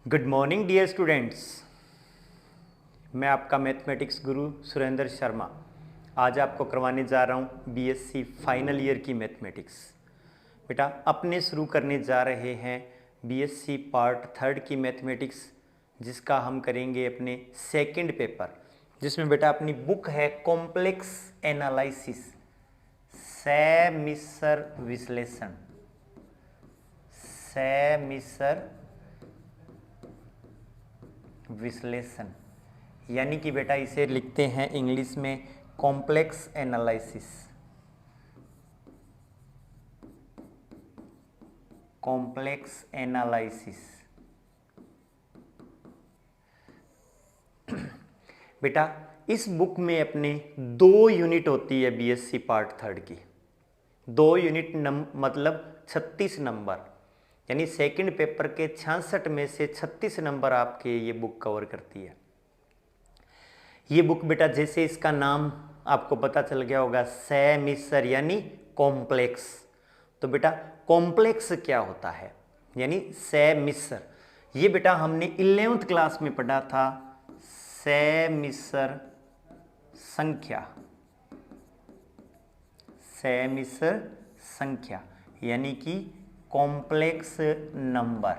Good morning dear students. मैं आपका mathematics गुरु सुरेंद्र शर्मा आज आपको करवाने जा रहा हूँ बीएससी फाइनल ईयर की मैथमेटिक्स। बेटा अपने शुरू करने जा रहे हैं बीएससी पार्ट थर्ड की मैथमेटिक्स, जिसका हम करेंगे अपने सेकंड पेपर, जिसमें बेटा अपनी बुक है कॉम्प्लेक्स एनालिसिस, समिश्र विश्लेषण, समिश्र विश्लेषण, यानी कि बेटा इसे लिखते हैं इंग्लिश में कॉम्प्लेक्स एनालिसिस, कॉम्प्लेक्स एनालिसिस। बेटा इस बुक में अपने 2 यूनिट होती है बीएससी पार्ट थर्ड की। 2 यूनिट मतलब 36 नंबर, यानी सेकंड पेपर के 66 में से 36 नंबर आपके ये बुक कवर करती है। ये बुक बेटा जैसे इसका नाम आपको पता चल गया होगा समिश्र यानी कॉम्प्लेक्स, तो बेटा कॉम्प्लेक्स क्या होता है यानी समिश्र। ये बेटा हमने 11th क्लास में पढ़ा था समिश्र संख्या, समिश्र संख्या यानी कि कॉम्प्लेक्स नंबर,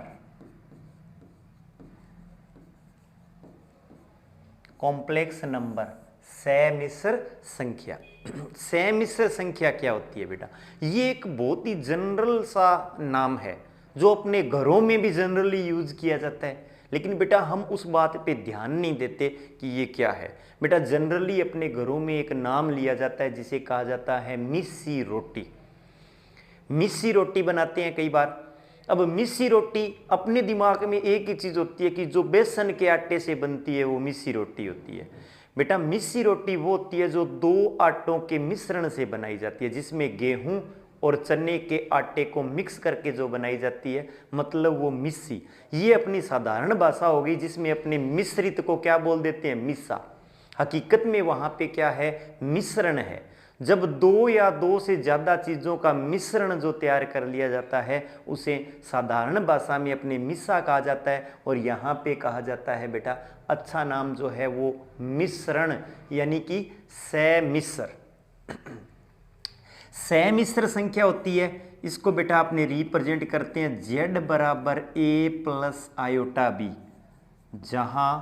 कॉम्प्लेक्स नंबर समिश्र संख्या। समिश्र संख्या क्या होती है बेटा? ये एक बहुत ही जनरल सा नाम है जो अपने घरों में भी जनरली यूज किया जाता है, लेकिन बेटा हम उस बात पे ध्यान नहीं देते कि ये क्या है। बेटा जनरली अपने घरों में एक नाम लिया जाता है जिसे कहा जाता है मिस्सी रोटी। मिस्सी रोटी बनाते हैं कई बार। अब मिस्सी रोटी अपने दिमाग में एक ही चीज़ होती है कि जो बेसन के आटे से बनती है वो मिस्सी रोटी होती है। बेटा मिस्सी रोटी वो होती है जो 2 आटों के मिश्रण से बनाई जाती है, जिसमें गेहूं और चने के आटे को मिक्स करके जो बनाई जाती है, मतलब वो मिस्सी। ये अपनी साधारण भाषा होगी जिसमें अपने मिश्रित को क्या बोल देते हैं? मिस्सा। हकीकत में वहाँ पे क्या है? मिश्रण है। जब 2 या 2 से ज़्यादा चीज़ों का मिश्रण जो तैयार कर लिया जाता है उसे साधारण भाषा में अपने मिस्सा कहा जाता है, और यहाँ पे कहा जाता है बेटा अच्छा नाम जो है वो मिश्रण यानी कि समिश्र। समिश्र संख्या होती है, इसको बेटा आपने रिप्रेजेंट करते हैं z बराबर a प्लस आयोटा b, जहाँ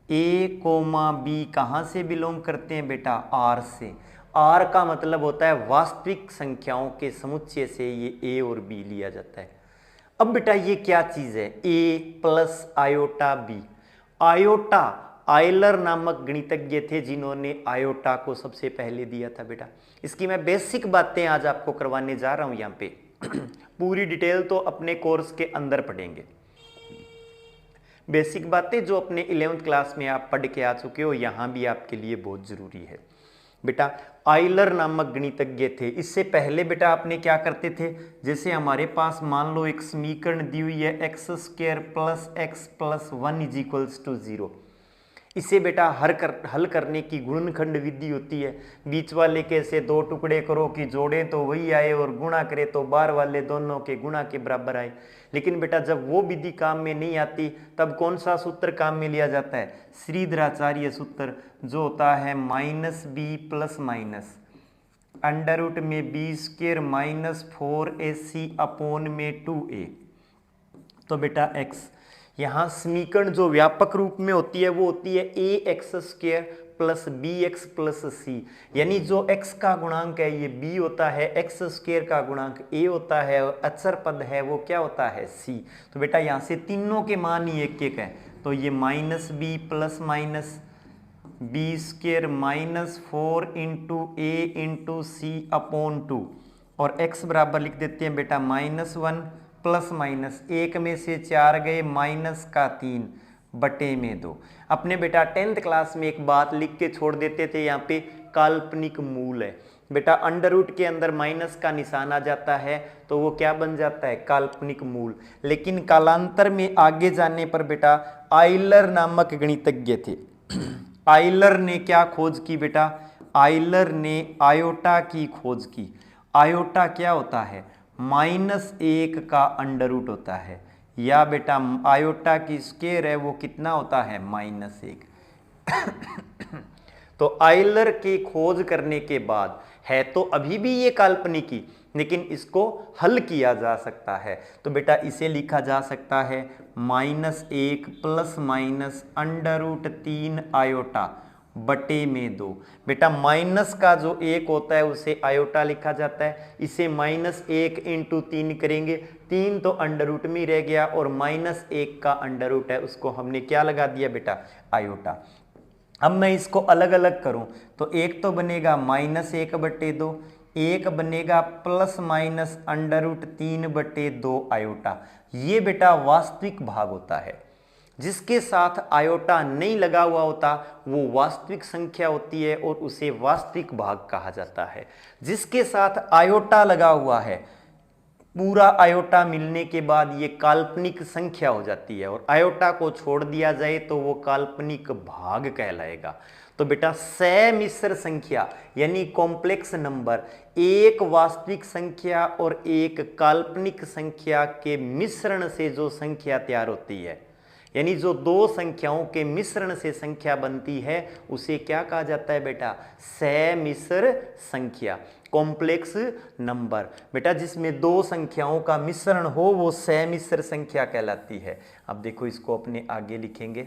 a कोमा b कहाँ से बिलोंग करते हैं बेटा? r से। r का मतलब होता है वास्तविक संख्याओं के समुच्चय से ये a और b लिया जाता है। अब बेटा ये क्या चीज़ है? a plus iota b। Iota, Euler नामक गणितज्ञ थे जिन्होंने आयोटा को सबसे पहले दिया था बेटा। इसकी मैं बेसिक बातें आज आपको करवाने जा रहा हूँ यहाँ पे। पूरी डिटेल तो अपने कोर्स के अंदर पढ़ेंगे। बेसिक बातें जो अपने 11th क्लास में आप पढ़ के आ चुके हो, यहाँ भी आपके लिए बहुत जरूरी है। बेटा आयलर नामक गणितज्ञ थे। इससे पहले बेटा आपने क्या करते थे? जैसे हमारे पास मान लो एक समीकरण दी हुई है x² plus x plus 1 is equals to 0। इसे बेटा हल करने की गुणनखंड विधि होती है। बीच वाले के से 2 टुकड़े करो कि जोड़ें तो वही आए, और गुणा करें तो बाहर वाले दोनों के गुणा के बराबर आए। लेकिन बेटा जब वो विधि काम में नहीं आती तब कौन सा सूत्र काम में लिया जाता है? श्रीधराचार्य सूत्र, जो होता है -b plus minus under root में b² माइनस 4ac अपॉन में 2a। तो बेटा x यहाँ समीकरण जो व्यापक रूप में होती है वो होती है ax² plus bx plus c, यानी जो x का गुणांक है ये b होता है, x² का गुणांक a होता है, और अचर पद है वो क्या होता है? c। तो बेटा यहाँ से तीनों के मान ही एक एक है, तो ये -b plus minus b² minus 4 into a into c upon 2, और x बराबर लिख देते हैं बेटा -1 प्लस माइनस 1 में से 4 गए -3 बटे में 2। अपने बेटा 10th क्लास में एक बात लिख के छोड़ देते थे, यहाँ पे काल्पनिक मूल है बेटा। अंडर रूट के अंदर माइनस का निशान आ जाता है तो वो क्या बन जाता है? काल्पनिक मूल। लेकिन कालांतर में आगे जाने पर बेटा आयलर नामक गणितज्ञ थे। आयलर ने क्या खोज की बेटा? आयलर ने आयोटा की खोज की। आयोटा क्या होता है? -1 का अंडर रूट होता है, या बेटा आयोटा की स्क्वायर है वो कितना होता है -1। तो आइलर की खोज करने के बाद है तो अभी भी ये काल्पनिक ही, लेकिन इसको हल किया जा सकता है। तो बेटा इसे लिखा जा सकता है -1 ± √3 आयोटा बटे में 2। बेटा माइनस का जो 1 होता है उसे आयोटा लिखा जाता है, इसे -1 × 3 करेंगे, 3 तो अंडर रूट में रह गया और -1 का अंडर रूट है उसको हमने क्या लगा दिया बेटा आयोटा। अब मैं इसको अलग अलग करूं तो एक तो बनेगा -1 बटे 2, एक बनेगा ±√3 बटे 2 आयोटा। ये बेटा वास्तविक भाग होता है। जिसके साथ आयोटा नहीं लगा हुआ होता वो वास्तविक संख्या होती है और उसे वास्तविक भाग कहा जाता है। जिसके साथ आयोटा लगा हुआ है, पूरा आयोटा मिलने के बाद ये काल्पनिक संख्या हो जाती है और आयोटा को छोड़ दिया जाए तो वो काल्पनिक भाग कहलाएगा। तो बेटा समिश्र संख्या यानी कॉम्प्लेक्स नंबर एक वास्तविक संख्या और एक काल्पनिक संख्या के मिश्रण से जो संख्या तैयार होती है, यानी जो दो संख्याओं के मिश्रण से संख्या बनती है उसे क्या कहा जाता है बेटा समिश्र संख्या, कॉम्प्लेक्स नंबर। बेटा जिसमें दो संख्याओं का मिश्रण हो वो समिश्र संख्या कहलाती है। अब देखो इसको अपने आगे लिखेंगे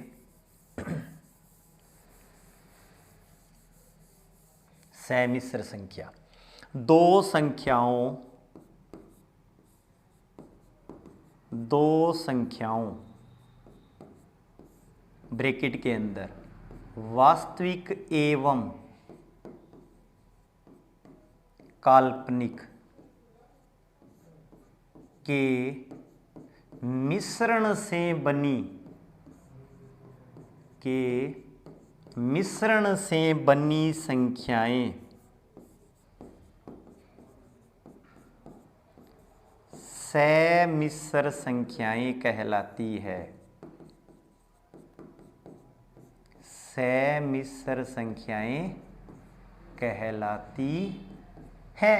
समिश्र संख्या, दो संख्याओं ब्रैकेट के अंदर वास्तविक एवं काल्पनिक के मिश्रण से बनी संख्याएं समिश्र संख्याएं कहलाती है। समिश्र संख्याएं कहलाती है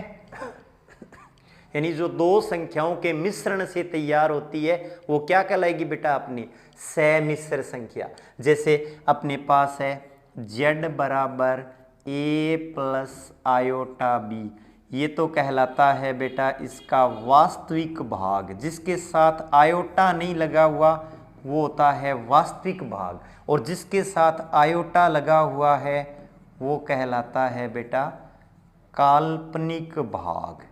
यानी जो दो संख्याओं के मिश्रण से तैयार होती है वो क्या कहलाएगी बेटा अपनी समिश्र संख्या। जैसे अपने पास है z बराबर a प्लस आयोटा b, ये तो कहलाता है बेटा इसका वास्तविक भाग। जिसके साथ आयोटा नहीं लगा हुआ वो होता है वास्तविक भाग और जिसके साथ आयोटा लगा हुआ है वो कहलाता है बेटा काल्पनिक भाग।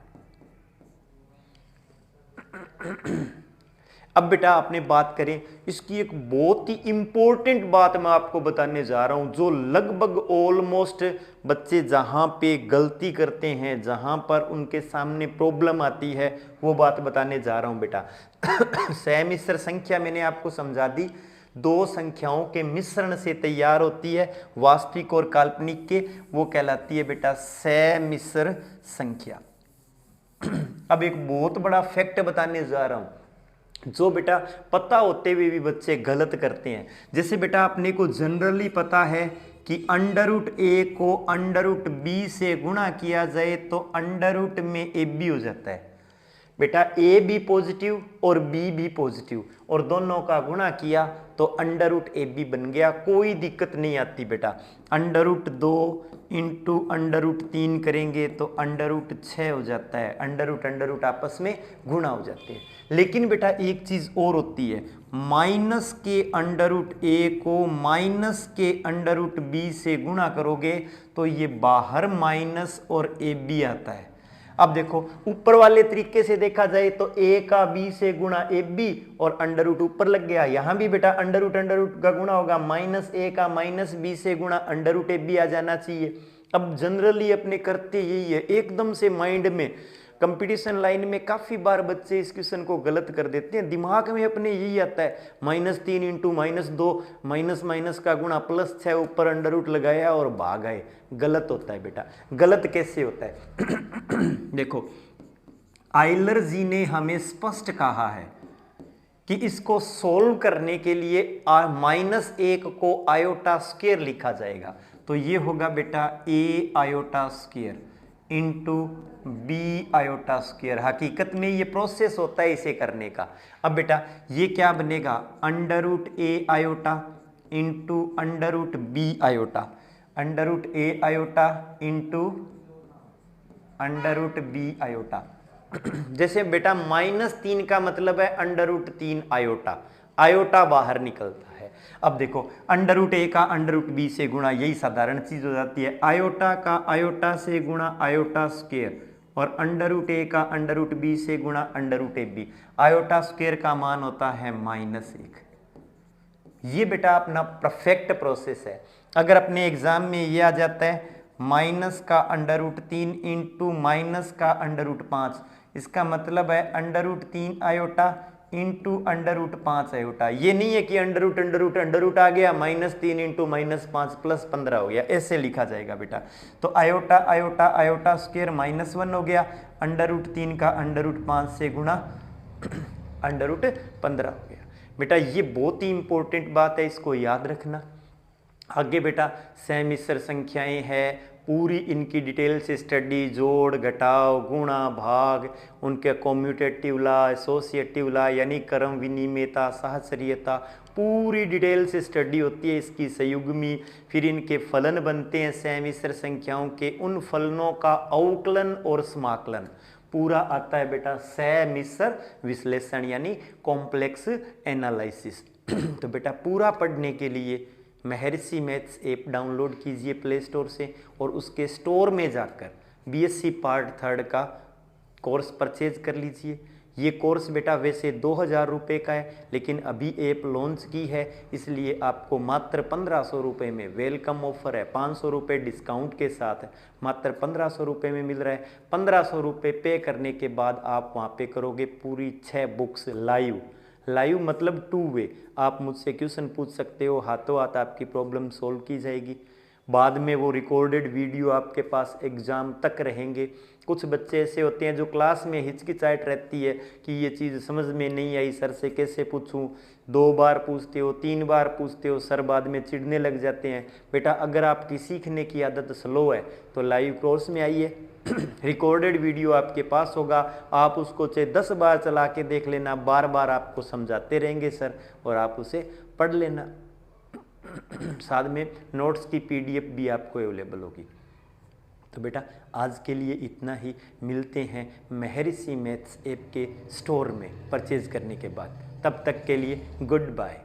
अब बेटा आपने बात करें इसकी एक बहुत ही इंपॉर्टेंट बात मैं आपको बताने जा रहा हूं जो लगभग ऑलमोस्ट बच्चे जहां पे गलती करते हैं, जहां पर उनके सामने प्रॉब्लम आती है वो बात बताने जा रहा हूं बेटा। समिश्र संख्या मैंने आपको समझा दी, दो संख्याओं के मिश्रण से तैयार होती है वास्तविक और काल्पनिक के, वो कहलाती है बेटा समिश्र संख्या। अब एक बहुत बड़ा फैक्ट बताने जा रहा हूं जो बेटा पता होते हुए भी बच्चे गलत करते हैं। जैसे बेटा अपने को जनरली पता है कि √a को √b से गुणा किया जाए तो √ में ab हो जाता है। बेटा a भी पॉजिटिव और b भी पॉजिटिव और दोनों का गुणा किया तो √ab बन गया, कोई दिक्कत नहीं आती बेटा। √2 × √3 करेंगे तो √6 हो जाता है, अंडर रूट आपस में गुणा हो जाते हैं। लेकिन बेटा एक चीज और होती है, माइनस के √a को माइनस के √b से गुणा करोगे तो ये बाहर माइनस और ab आता है। अब देखो ऊपर वाले तरीके से देखा जाए तो a का b से गुणा ab और √ ऊपर लग गया, यहां भी बेटा √ का गुणा होगा, -a का -b से गुणा √ab आ जाना चाहिए। अब जनरली अपने करते यही है, एकदम से माइंड में कंपटीशन लाइन में काफी बार बच्चे इस क्वेश्चन को गलत कर देते हैं। दिमाग में अपने यही आता है -3 × -2 माइनस का गुणा +6 ऊपर √ लगाया और भाग आए। गलत होता है बेटा। गलत कैसे होता है देखो आइलर जी ने हमें स्पष्ट कहा है कि इसको सोल्व करने के लिए -1 को आयोटा स्क्वायर लिखा जाएगा। तो ये होगा बेटा a iota square into B iota square. हकीकत में ये प्रोसेस होता है इसे करने का। अब बेटा ये क्या बनेगा, under root A iota into under root B iota, under root A iota into under root B iota. जैसे बेटा -3 का मतलब है अंडर रूट 3 आयोटा, आयोटा बाहर निकलता है। अब देखो अंडर रूट ए का अंडर रूट बी से गुणा, यही साधारण चीज हो जाती है। आयोटा का आयोटा से गुणा आयोटा स्क्वायर, और अंडर रूट ए का अंडर रूट बी से गुणा under root A B. Iota square का मान होता है -1। ये बेटा अपना परफेक्ट प्रोसेस है। अगर अपने एग्जाम में ये आ जाता है माइनस का अंडर रूट 3 इंटू माइनस का अंडर रूट 5, इसका मतलब है under root 3 iota into under root 5 iota. ये नहीं है कि अंडर रूट आ गया -3 इंटू -5 प्लस 15 हो गया, ऐसे लिखा जाएगा बेटा। तो आयोटा आयोटा आयोटा स्क्वायर -1 हो गया, अंडर रूट 3 का अंडर रूट 5 से गुणा अंडर रूट 15 हो गया। बेटा ये बहुत ही इंपॉर्टेंट बात है, इसको याद रखना। आगे बेटा सहमिश्र संख्याएं हैं, पूरी इनकी डिटेल से स्टडी, जोड़ घटाव गुणा भाग, उनके कॉम्यूटेटिव ला, एसोसिएटिव ला यानी क्रम विनिमयता, सहचर्यता, पूरी डिटेल से स्टडी होती है इसकी संयुग्मी। फिर इनके फलन बनते हैं सहमिश्र संख्याओं के, उन फलनों का अवकलन और समाकलन पूरा आता है बेटा सहमिश्र विश्लेषण यानी कॉम्प्लेक्स एनालिसिस। तो बेटा पूरा पढ़ने के लिए महर्षि मैथ्स ऐप डाउनलोड कीजिए प्ले स्टोर से, और उसके स्टोर में जाकर बीएससी पार्ट 3 का कोर्स परचेज कर लीजिए। ये कोर्स बेटा वैसे 2000 रुपये का है, लेकिन अभी ऐप लॉन्च की है, इसलिए आपको मात्र 1500 रुपये में वेलकम ऑफर है। 500 रुपये डिस्काउंट के साथ मात्र 1500 रुपये में मिल रहा है। 1500 रुपये पे करने के बाद आप वहाँ पे करोगे पूरी 6 बुक्स लाइव मतलब 2 वे। आप मुझसे क्वेश्चन पूछ सकते हो, हाथों हाथ आपकी प्रॉब्लम सोल्व की जाएगी। बाद में वो रिकॉर्डेड वीडियो आपके पास एग्जाम तक रहेंगे। कुछ बच्चे ऐसे होते हैं जो क्लास में हिचकिचाहट रहती है कि ये चीज़ समझ में नहीं आई, सर से कैसे पूछूं। 2 बार पूछते हो, 3 बार पूछते हो, सर बाद में चिढ़ने लग जाते हैं। बेटा अगर आपकी सीखने की आदत स्लो है तो लाइव कोर्स में आइए, रिकॉर्डेड वीडियो आपके पास होगा, आप उसको चाहे 10 बार चला के देख लेना, बार बार आपको समझाते रहेंगे सर, और आप उसे पढ़ लेना। साथ में नोट्स की PDF भी आपको अवेलेबल होगी। तो बेटा आज के लिए इतना ही, मिलते हैं महर्षि मैथ्स ऐप के स्टोर में परचेज करने के बाद। तब तक के लिए गुड बाय।